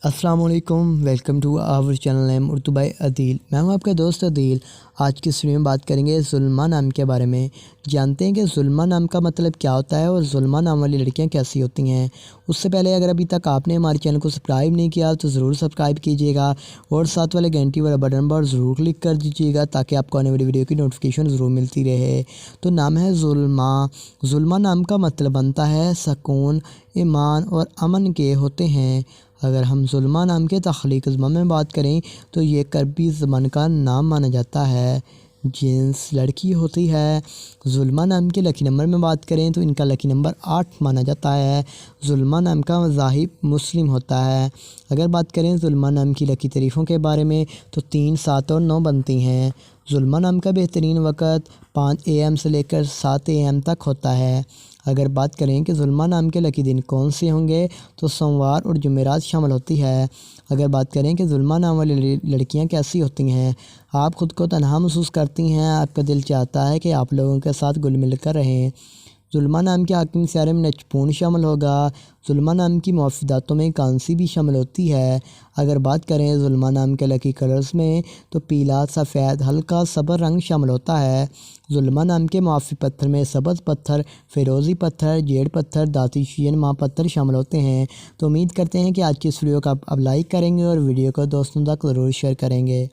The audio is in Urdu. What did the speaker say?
السلام علیکم، welcome to our channel name Urdu by Adeel. میں ہوں آپ کا دوست عدیل۔ آج کی ویڈیو میں بات کریں گے ظلمہ نام کے بارے میں۔ جانتے ہیں کہ ظلمہ نام کا مطلب کیا ہوتا ہے اور ظلمہ نام والی لڑکیاں کیسی ہوتی ہیں۔ اس سے پہلے اگر ابھی تک آپ نے ہمارے چینل کو سبسکرائب نہیں کیا تو ضرور سبسکرائب کیجیے گا اور ساتھ والے گھنٹی والا بٹن پر ضرور کلک کر دیجیے گا تاکہ آپ کو آنے والی ویڈیو کی نوٹیفیکیشن ضرور ملتی رہے۔ تو نام ہے ظلمہ۔ ظلمہ نام کا مطلب بنتا ہے سکون، ایمان اور امن کے ہوتے ہیں۔ اگر ہم ظلمہ نام کے تخلیقی زبان میں بات کریں تو یہ عربی زبان کا نام مانا جاتا ہے۔ جنس لڑکی ہوتی ہے۔ ظلمہ نام کے لکی نمبر میں بات کریں تو ان کا لکی نمبر 8 مانا جاتا ہے۔ ظلمہ نام کا مذاہب مسلم ہوتا ہے۔ اگر بات کریں ظلمہ نام کی لکی تعریفوں کے بارے میں تو 3، 7 اور 9 بنتی ہیں۔ ظلمہ نام کا بہترین وقت 5 AM سے لے کر 7 AM تک ہوتا ہے۔ اگر بات کریں کہ ظلمہ نام کے لکی دن کون سے ہوں گے تو سوموار اور جمعرات شامل ہوتی ہے۔ اگر بات کریں کہ ظلمہ نام والی لڑکیاں کیسی ہوتی ہیں، آپ خود کو تنہا محسوس کرتی ہیں، آپ کا دل چاہتا ہے کہ آپ لوگوں کے ساتھ گل مل کر رہیں۔ ظلمہ نام کے حاکم سیارے میں نچپون شامل ہوگا۔ ظلمہ نام کی موافقاتوں میں کانسی بھی شامل ہوتی ہے۔ اگر بات کریں ظلمہ نام کے لکی کلرز میں تو پیلا، سفید، ہلکا سبز رنگ شامل ہوتا ہے۔ ظلمہ نام کے موافق پتھر میں سبز پتھر، فیروزی پتھر، جیڑ پتھر، دھاتی شین ماہ پتھر شامل ہوتے ہیں۔ تو امید کرتے ہیں کہ آج کی اس ویڈیو کو آپ اب لائک کریں گے اور ویڈیو کو دوستوں تک ضرور شیئر کریں گے۔